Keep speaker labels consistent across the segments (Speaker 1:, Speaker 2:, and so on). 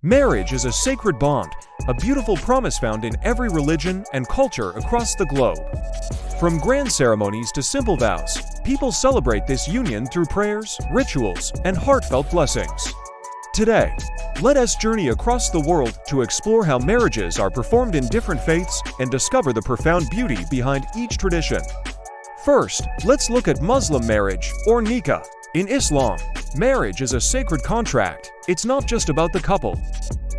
Speaker 1: Marriage is a sacred bond, a beautiful promise found in every religion and culture across the globe. From grand ceremonies to simple vows, people celebrate this union through prayers, rituals, and heartfelt blessings. Today, let us journey across the world to explore how marriages are performed in different faiths and discover the profound beauty behind each tradition. First, let's look at Muslim marriage, or Nikah. In Islam, marriage is a sacred contract. It's not just about the couple.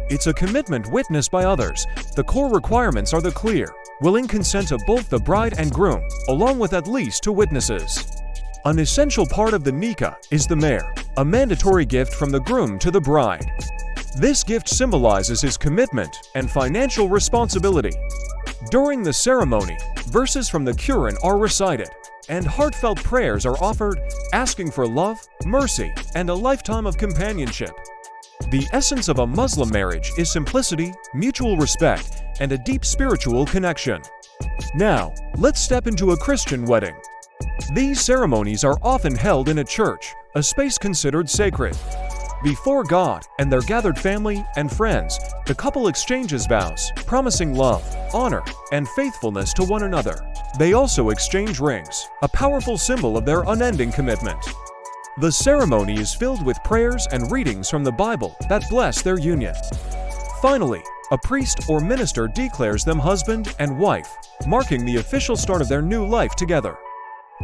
Speaker 1: It's a commitment witnessed by others. The core requirements are clear, willing consent of both the bride and groom, along with at least 2 witnesses. An essential part of the Nikah is the Mehr, a mandatory gift from the groom to the bride. This gift symbolizes his commitment and financial responsibility. During the ceremony, verses from the Quran are recited, and heartfelt prayers are offered, asking for love, mercy, and a lifetime of companionship. The essence of a Muslim marriage is simplicity, mutual respect, and a deep spiritual connection. Now, let's step into a Christian wedding. These ceremonies are often held in a church, a space considered sacred. Before God and their gathered family and friends, the couple exchanges vows, promising love, honor, and faithfulness to one another. They also exchange rings, a powerful symbol of their unending commitment. The ceremony is filled with prayers and readings from the Bible that bless their union. Finally, a priest or minister declares them husband and wife, marking the official start of their new life together.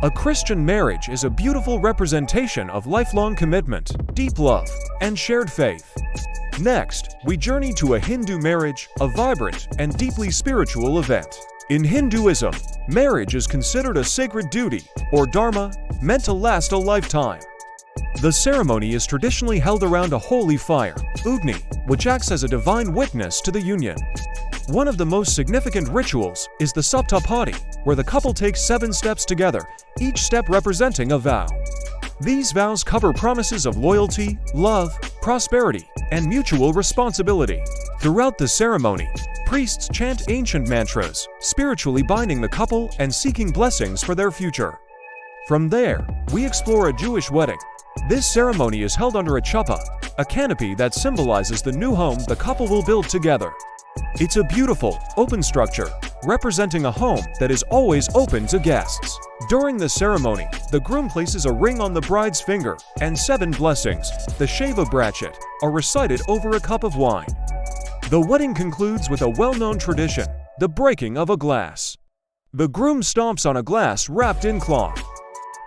Speaker 1: A Christian marriage is a beautiful representation of lifelong commitment, deep love, and shared faith. Next, we journey to a Hindu marriage, a vibrant and deeply spiritual event. In Hinduism, marriage is considered a sacred duty, or dharma, meant to last a lifetime. The ceremony is traditionally held around a holy fire, Agni, which acts as a divine witness to the union. One of the most significant rituals is the Saptapadi, where the couple takes 7 steps together, each step representing a vow. These vows cover promises of loyalty, love, prosperity, and mutual responsibility. Throughout the ceremony, priests chant ancient mantras, spiritually binding the couple and seeking blessings for their future. From there, we explore a Jewish wedding. This ceremony is held under a chuppah, a canopy that symbolizes the new home the couple will build together. It's a beautiful, open structure, representing a home that is always open to guests. During the ceremony, the groom places a ring on the bride's finger, and 7 blessings, the Sheva Brachet, are recited over a cup of wine. The wedding concludes with a well-known tradition, the breaking of a glass. The groom stomps on a glass wrapped in cloth.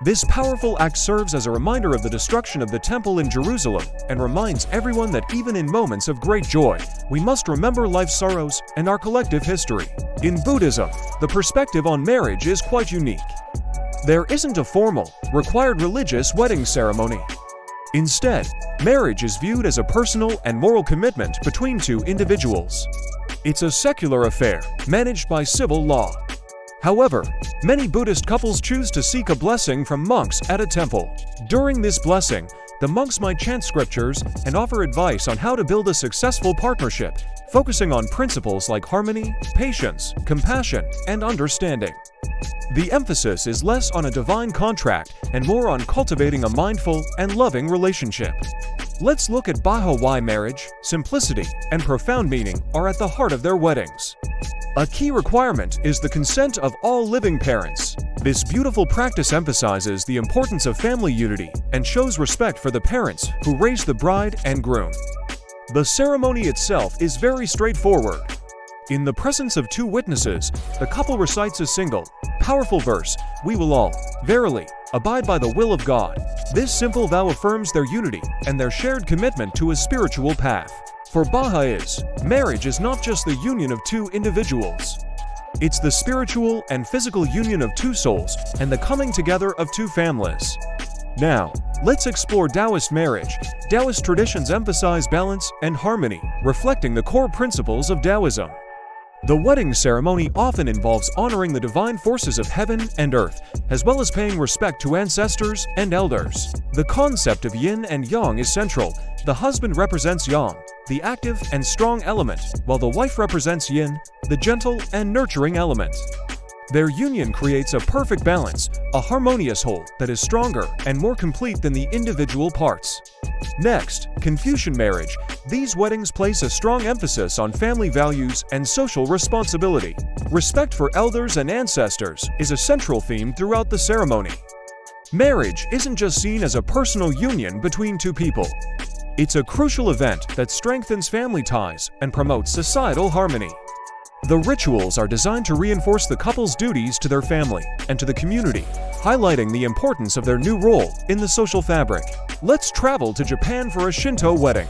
Speaker 1: This powerful act serves as a reminder of the destruction of the temple in Jerusalem and reminds everyone that even in moments of great joy, we must remember life's sorrows and our collective history. In Buddhism, the perspective on marriage is quite unique. There isn't a formal, required religious wedding ceremony. Instead, marriage is viewed as a personal and moral commitment between 2 individuals. It's a secular affair, managed by civil law. However, many Buddhist couples choose to seek a blessing from monks at a temple. During this blessing, the monks might chant scriptures and offer advice on how to build a successful partnership, focusing on principles like harmony, patience, compassion, and understanding. The emphasis is less on a divine contract and more on cultivating a mindful and loving relationship. Let's look at Bahá'í marriage. Simplicity and profound meaning are at the heart of their weddings. A key requirement is the consent of all living parents. This beautiful practice emphasizes the importance of family unity and shows respect for the parents who raised the bride and groom. The ceremony itself is very straightforward. In the presence of 2 witnesses, the couple recites a single, powerful verse, "We will all, verily, abide by the will of God." This simple vow affirms their unity and their shared commitment to a spiritual path. For Baha'is, marriage is not just the union of 2 individuals. It's the spiritual and physical union of 2 souls and the coming together of 2 families. Now, let's explore Taoist marriage. Taoist traditions emphasize balance and harmony, reflecting the core principles of Taoism. The wedding ceremony often involves honoring the divine forces of heaven and earth, as well as paying respect to ancestors and elders. The concept of yin and yang is central. The husband represents yang, the active and strong element, while the wife represents yin, the gentle and nurturing element. Their union creates a perfect balance, a harmonious whole that is stronger and more complete than the individual parts. Next, Confucian marriage. These weddings place a strong emphasis on family values and social responsibility. Respect for elders and ancestors is a central theme throughout the ceremony. Marriage isn't just seen as a personal union between two people. It's a crucial event that strengthens family ties and promotes societal harmony. The rituals are designed to reinforce the couple's duties to their family and to the community, highlighting the importance of their new role in the social fabric. Let's travel to Japan for a Shinto wedding.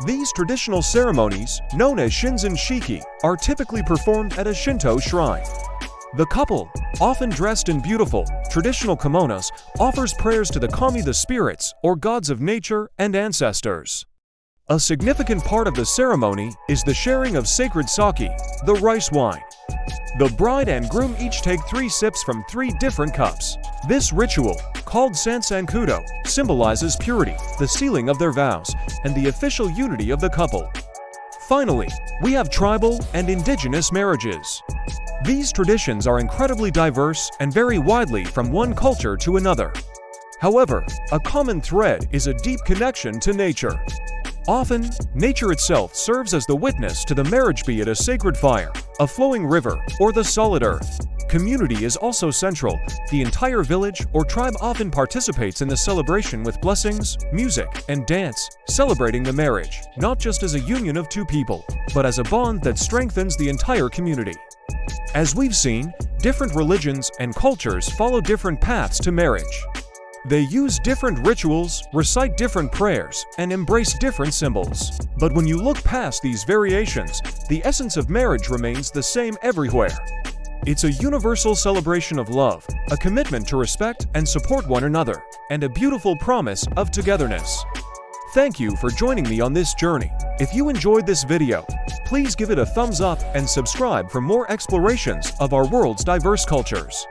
Speaker 1: These traditional ceremonies, known as shinzen shiki, are typically performed at a Shinto shrine. The couple, often dressed in beautiful, traditional kimonos, offers prayers to the kami, the spirits or gods of nature and ancestors. A significant part of the ceremony is the sharing of sacred sake, the rice wine. The bride and groom each take 3 sips from 3 different cups. This ritual, called sansankudo, symbolizes purity, the sealing of their vows, and the official unity of the couple. Finally, we have tribal and indigenous marriages. These traditions are incredibly diverse and vary widely from one culture to another. However, a common thread is a deep connection to nature. Often, nature itself serves as the witness to the marriage, be it a sacred fire, a flowing river, or the solid earth. Community is also central. The entire village or tribe often participates in the celebration with blessings, music, and dance, celebrating the marriage, not just as a union of two people, but as a bond that strengthens the entire community. As we've seen, different religions and cultures follow different paths to marriage. They use different rituals, recite different prayers, and embrace different symbols. But when you look past these variations, the essence of marriage remains the same everywhere. It's a universal celebration of love, a commitment to respect and support one another, and a beautiful promise of togetherness. Thank you for joining me on this journey. If you enjoyed this video, please give it a thumbs up and subscribe for more explorations of our world's diverse cultures.